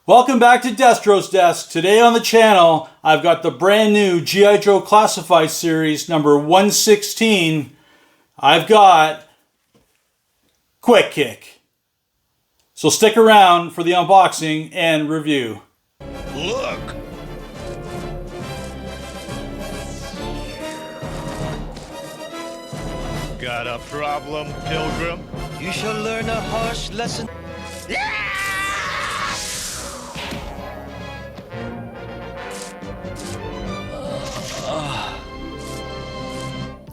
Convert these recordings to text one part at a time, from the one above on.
Welcome back to DESTRO'S Desk. Today on the channel, I've got the brand new G.I. Joe Classified Series number 116. I've got Quick Kick. So stick around for the unboxing and review. Look! Got a problem, Pilgrim? You shall learn a harsh lesson.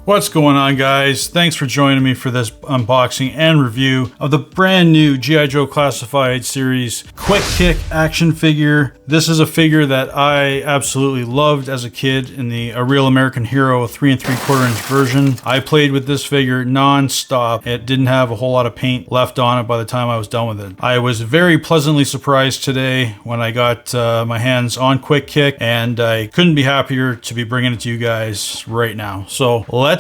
What's going on, guys? Thanks for joining me for this unboxing and review of the brand new G.I. Joe Classified Series Quick Kick action figure. This is a figure that I absolutely loved as a kid in the A Real American Hero 3 3/4 inch version. I played with this figure non-stop. It didn't have a whole lot of paint left on it by the time I was done with it. I was very pleasantly surprised today when I got my hands on Quick Kick, and I couldn't be happier to be bringing it to you guys right now. So let's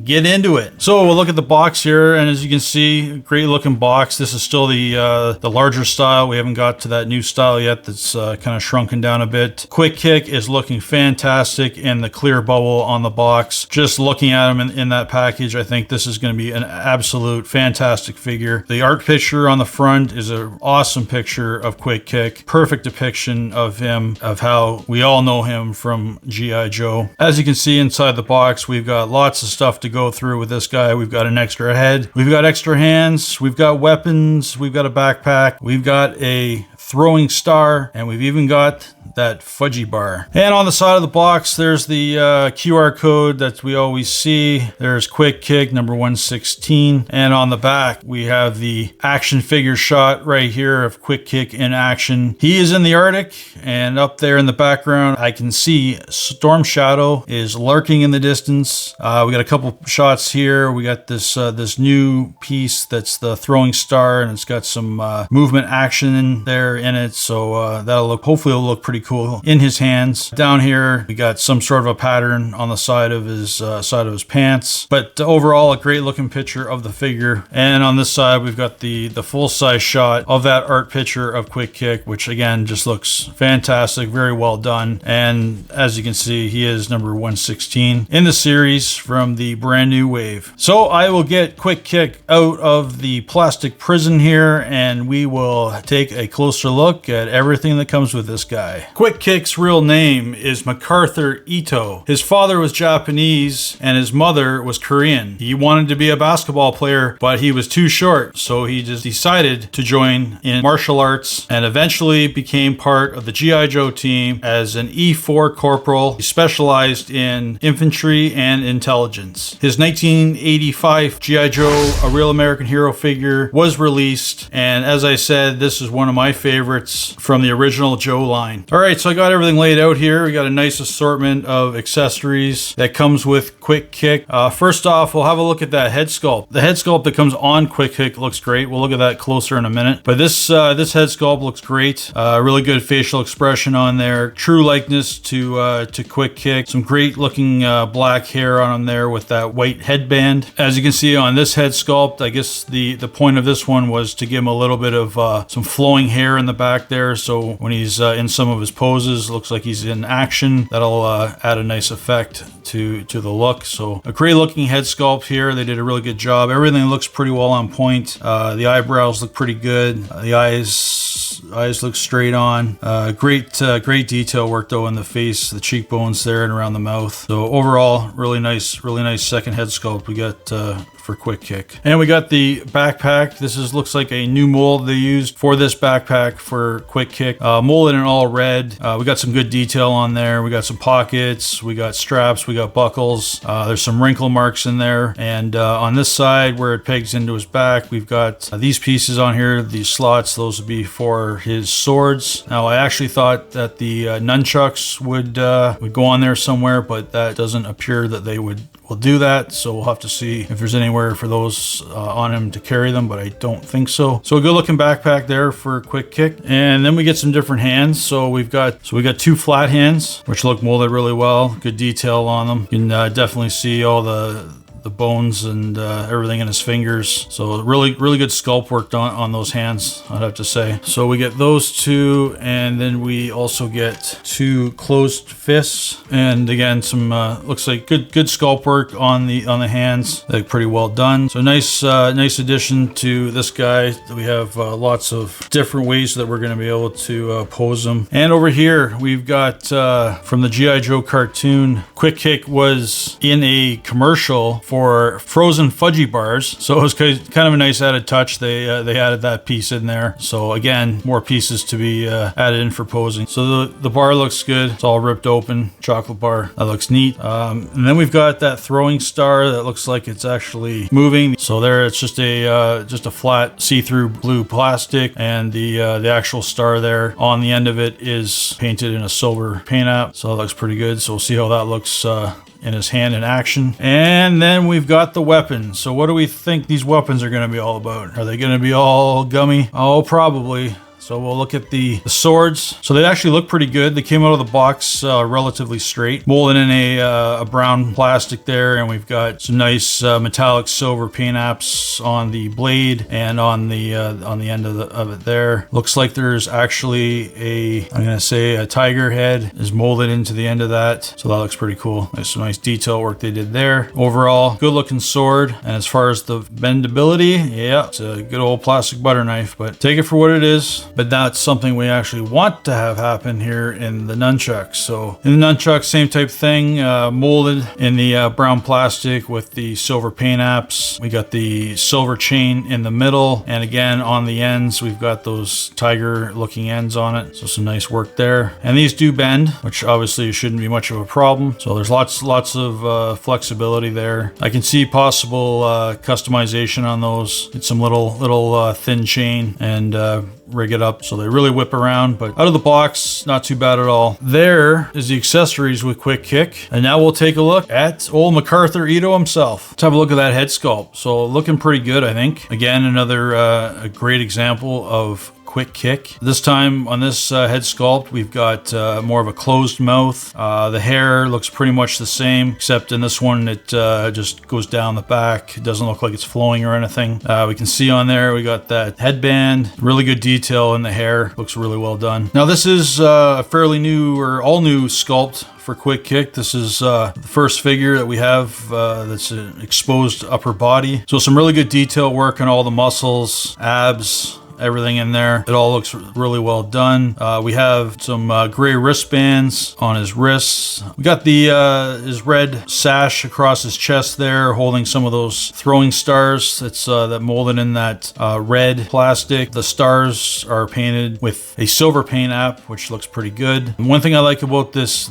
get into it. So we'll look at the box here, and as you can see, great looking box. This is still the larger style. We haven't got to that new style yet that's kind of shrunken down a bit. Quick Kick is looking fantastic in the clear bubble on the box. Just looking at him in that package, I think this is going to be an absolute fantastic figure. The art picture on the front is an awesome picture of Quick Kick. Perfect depiction of him, of how we all know him from G.I. Joe. As you can see inside the box, we've got lots of stuff to go through with this guy. We've got an extra head, we've got extra hands, we've got weapons, we've got a backpack, we've got a throwing star, and we've even got that fudgy bar. And on the side of the box, there's the QR code that we always see. There's Quick Kick number 116, and on the back we have the action figure shot right here of Quick Kick in action. He is in the Arctic, and up there in the background I can see Storm Shadow is lurking in the distance. We got a couple shots here. We got this this new piece that's the throwing star, and it's got some movement action in there in it, so that'll hopefully it'll look pretty cool in his hands. Down here we got some sort of a pattern on the side of his pants, but overall a great looking picture of the figure. And on this side we've got the full-size shot of that art picture of Quick Kick, which again just looks fantastic, very well done. And as you can see, he is number 116 in the series from the brand new wave. So I will get Quick Kick out of the plastic prison here, and we will take a closer look at everything that comes with this guy. Quick Kick's real name is MacArthur Ito. His father was Japanese and his mother was Korean. He wanted to be a basketball player, but he was too short, so he just decided to join in martial arts and eventually became part of the G.I. Joe team as an E4 corporal. He specialized in infantry and intelligence. His 1985 G.I. Joe A Real American Hero figure was released, and as I said, this is one of my favorites from the original Joe line. Alright, so I got everything laid out here. We got a nice assortment of accessories that comes with Quick Kick. First off, we'll have a look at that head sculpt. The head sculpt that comes on Quick Kick looks great. We'll look at that closer in a minute. But this head sculpt looks great. Really good facial expression on there. True likeness to Quick Kick. Some great looking black hair on him there with that white headband. As you can see on this head sculpt, I guess the point of this one was to give him a little bit of some flowing hair in the back there, so when he's in some of his poses, looks like he's in action. That'll add a nice effect to the look. So a great looking head sculpt here. They did a really good job. Everything looks pretty well on point. The eyebrows look pretty good. The eyes look straight on. Great detail work though in the face, the cheekbones there and around the mouth. So overall, really nice second head sculpt we got for Quick Kick. And we got the backpack. This looks like a new mold they used for this backpack for Quick Kick. Molded in all red. We got some good detail on there. We got some pockets, we got straps, we got buckles. There's some wrinkle marks in there. And on this side where it pegs into his back, we've got these pieces on here, these slots. Those would be for his swords. Now I actually thought that the nunchucks would go on there somewhere, but that doesn't appear that they will do that, so we'll have to see if there's anywhere for those on him to carry them, but I don't think so. So a good looking backpack there for Quick Kick. And then we get some different hands. So we got two flat hands, which look molded really well. Good detail on them. You can definitely see all the the bones and everything in his fingers. So really good sculpt work done on those hands, I'd have to say. So we get those two, and then we also get 2 closed fists, and again some looks like good sculpt work on the hands. They're pretty well done. So nice addition to this guy. We have lots of different ways that we're going to be able to pose him. And over here we've got from the G.I. Joe cartoon, Quick Kick was in a commercial for frozen fudgy bars, so it was kind of a nice added touch. They added that piece in there, so again, more pieces to be added in for posing. So the bar looks good. It's all ripped open, chocolate bar. That looks neat. And then we've got that throwing star that looks like it's actually moving. So there, it's just a flat see-through blue plastic, and the actual star there on the end of it is painted in a silver paint app. So that looks pretty good. So we'll see how that looks in his hand in action. And then we've got the weapons. So what do we think these weapons are going to be all about? Are they going to be all gummy? Oh, probably. So we'll look at the swords. So they actually look pretty good. They came out of the box relatively straight, molded in a brown plastic there, and we've got some nice metallic silver paint apps on the blade and on the end of it there. Looks like there's actually a tiger head is molded into the end of that. So that looks pretty cool. There's some nice detail work they did there. Overall, good looking sword. And as far as the bendability, yeah, it's a good old plastic butter knife, but take it for what it is. But that's something we actually want to have happen here in the nunchucks. So in the nunchucks, same type thing, molded in the brown plastic with the silver paint apps. We got the silver chain in the middle, and again on the ends we've got those tiger looking ends on it. So some nice work there. And these do bend, which obviously shouldn't be much of a problem. So there's lots of flexibility there. I can see possible customization on those. It's some little thin chain and rig it up so they really whip around, but out of the box, not too bad at all. There is the accessories with Quick Kick, and now we'll take a look at old MacArthur Ito himself. Let's have a look at that head sculpt. So looking pretty good, I think. Again, another a great example of Quick Kick. This time on this head sculpt, we've got more of a closed mouth. The hair looks pretty much the same, except in this one it just goes down the back. It doesn't look like it's flowing or anything. We can see on there we got that headband. Really good detail in the hair. Looks really well done. Now this is a fairly new or all new sculpt for Quick Kick. This is the first figure that we have that's an exposed upper body. So some really good detail work on all the muscles, abs, everything in there. It all looks really well done. We have some gray wristbands on his wrists. We got the his red sash across his chest there, holding some of those throwing stars. It's that molded in that red plastic. The stars are painted with a silver paint app, which looks pretty good. And one thing I like about this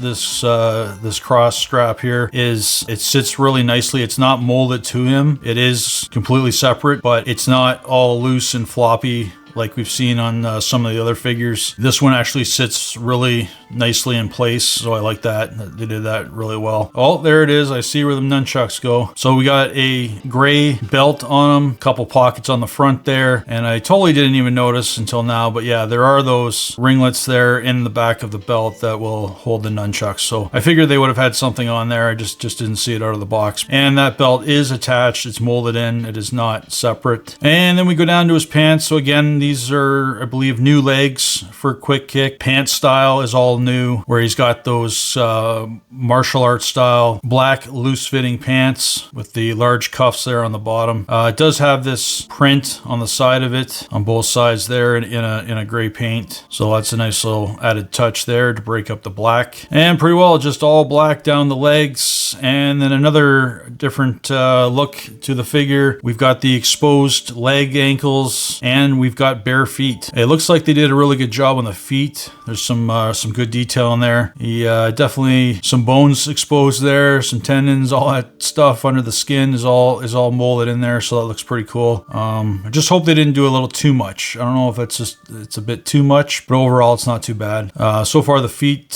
cross strap here is it sits really nicely. It's not molded to him. It is completely separate, but it's not all loose and floppy like we've seen on some of the other figures. This one actually sits really nicely in place, so I like that. They did that really well. Oh, there it is. I see where the nunchucks go. So we got a gray belt on them, couple pockets on the front there, and I totally didn't even notice until now, but yeah, there are those ringlets there in the back of the belt that will hold the nunchucks. So I figured they would have had something on there. I just didn't see it out of the box. And that belt is attached. It's molded in. It is not separate. And then we go down to his pants. So again, these are, I believe, new legs for Quick Kick. Pant style is all new, where he's got those martial arts style black loose fitting pants with the large cuffs there on the bottom. It does have this print on the side of it on both sides there in a gray paint. So that's a nice little added touch there to break up the black. And pretty well just all black down the legs. And then another different look to the figure. We've got the exposed leg ankles, and we've got bare feet. It looks like they did a really good job on the feet. There's some good detail in there. Definitely some bones exposed there, some tendons, all that stuff under the skin is all molded in there, so that looks pretty cool. I just hope they didn't do a little too much. I don't know if it's a bit too much, but overall it's not too bad. So far the feet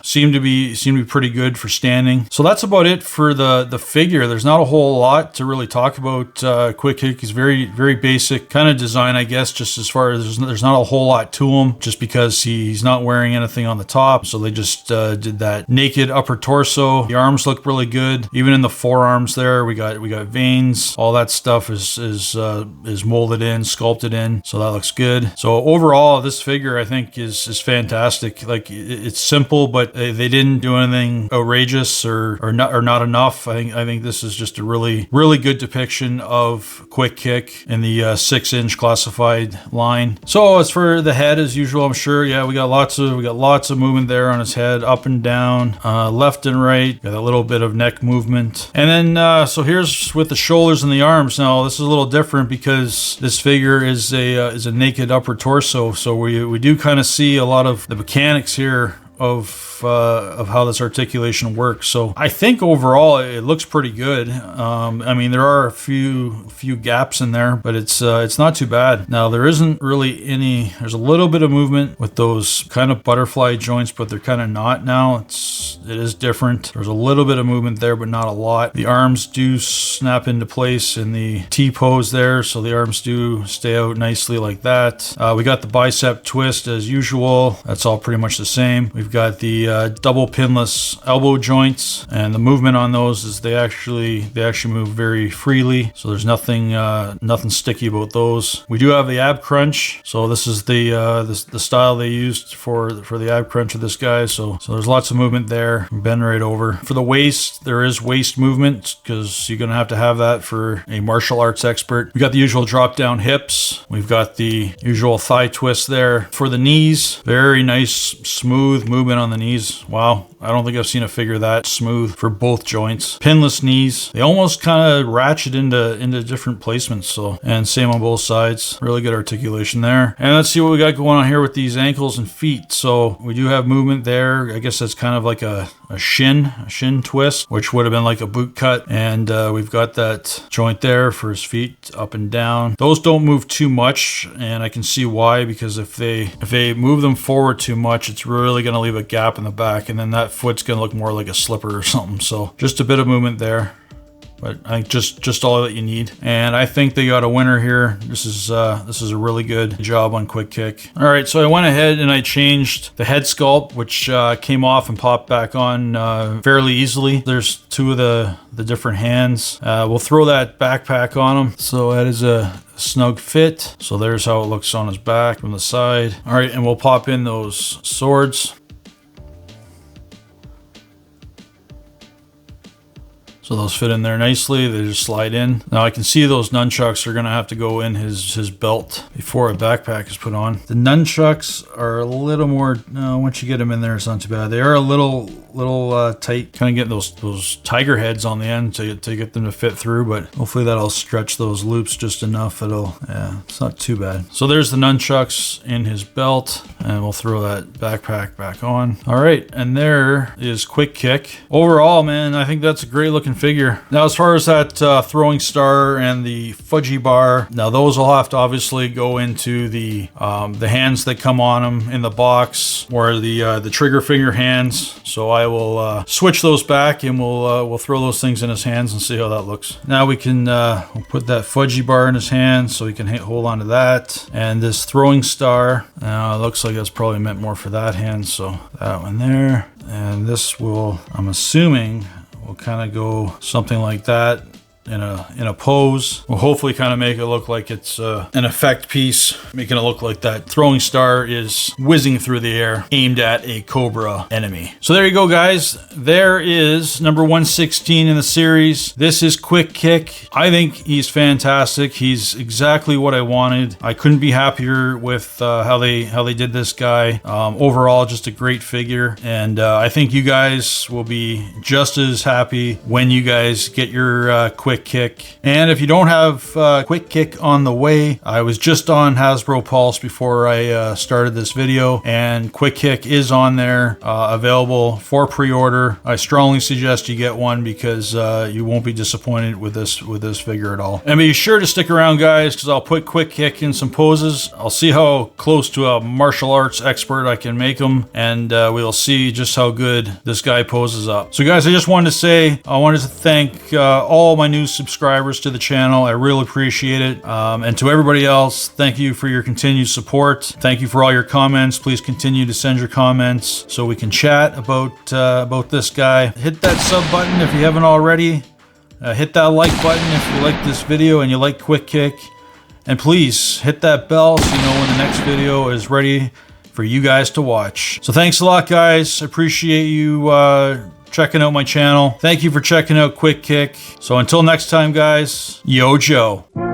seem to be pretty good for standing. So that's about it for the figure. There's not a whole lot to really talk about. Quick Kick is very basic kind of design, I guess, just as far as there's not a whole lot to him, just because he's not wearing anything on the top. So they just did that naked upper torso. The arms look really good. Even in the forearms there, we got veins. All that stuff is molded in, sculpted in. So that looks good. So overall, this figure I think is fantastic. Like it's simple, but they didn't do anything outrageous or not enough. I think this is just a really good depiction of Quick Kick in the 6-inch classified line. So as for the head, as usual, I'm sure, yeah, we got lots of movement there on his head, up and down, left and right. Got a little bit of neck movement, and then so here's with the shoulders and the arms. Now this is a little different because this figure is a naked upper torso, so we do kind of see a lot of the mechanics here of how this articulation works. So I think overall it looks pretty good. I mean, there are a few gaps in there, but it's not too bad. Now there isn't really any. There's a little bit of movement with those kind of butterfly joints, but they're kind of not now. It is different. There's a little bit of movement there, but not a lot. The arms do snap into place in the T pose there, so the arms do stay out nicely like that. We got the bicep twist as usual. That's all pretty much the same. We've got the double pinless elbow joints, and the movement on those is they actually move very freely, so there's nothing sticky about those. We do have the ab crunch, so this is the style they used for the ab crunch of this guy. So there's lots of movement there. Bend right over. For the waist, there is waist movement because you're gonna have to have that for a martial arts expert. We got the usual drop down hips. We've got the usual thigh twist there. For the knees, very nice smooth movement on the knees. Wow, I don't think I've seen a figure that smooth for both joints. Pinless knees. They almost kind of ratchet into different placements. So, and same on both sides. Really good articulation there. And let's see what we got going on here with these ankles and feet. So we do have movement there. I guess that's kind of like a shin twist, which would have been like a boot cut. And we've got that joint there for his feet up and down. Those don't move too much, and I can see why, because if they move them forward too much, it's really going to leave a gap in the back, and then that foot's going to look more like a slipper or something. So just a bit of movement there, but I think just all that you need. And I think they got a winner here. This is a really good job on Quick Kick. All right, so I went ahead and I changed the head sculpt, which came off and popped back on fairly easily. There's two of the different hands. We'll throw that backpack on him. So that is a snug fit. So there's how it looks on his back from the side. All right, and we'll pop in those swords. So those fit in there nicely. They just slide in. Now I can see those nunchucks are gonna have to go in his belt before a backpack is put on. The nunchucks are a little more, no, once you get them in there, it's not too bad. They are a little tight, kind of getting those tiger heads on the end to get them to fit through, but hopefully that'll stretch those loops just enough. It's not too bad. So there's the nunchucks in his belt, and we'll throw that backpack back on. All right, and there is Quick Kick. Overall, man, I think that's a great looking figure. Now, as far as that throwing star and the fudgy bar, now those will have to obviously go into the hands that come on them in the box, or the trigger finger hands. So I will switch those back, and we'll throw those things in his hands and see how that looks. Now we can we'll put that fudgy bar in his hand so he can hold on to that. And this throwing star, it looks like that's probably meant more for that hand, so that one there. And this will, I'm assuming, will kind of go something like that in a pose. We'll hopefully kind of make it look like it's an effect piece, making it look like that throwing star is whizzing through the air aimed at a cobra enemy. So there you go, guys. There is number 116 in the series. This is Quick Kick. I think he's fantastic. He's exactly what I wanted. I couldn't be happier with how they did this guy. Overall, just a great figure, and I think you guys will be just as happy when you guys get your Quick Kick. And if you don't have Quick Kick on the way, I was just on Hasbro Pulse before I started this video, and Quick Kick is on there, available for pre-order. I strongly suggest you get one because you won't be disappointed with this figure at all. And be sure to stick around, guys, because I'll put Quick Kick in some poses. I'll see how close to a martial arts expert I can make him, and we'll see just how good this guy poses up. So guys, I just wanted to say, I wanted to thank all my new new subscribers to the channel. I really appreciate it. And to everybody else, thank you for your continued support. Thank you for all your comments. Please continue to send your comments so we can chat about this guy. Hit that sub button if you haven't already. Hit that like button if you like this video and you like Quick Kick. And please hit that bell so you know when the next video is ready for you guys to watch. So thanks a lot, guys. I appreciate you checking out my channel. Thank you for checking out Quick Kick. So until next time, guys, yo Joe.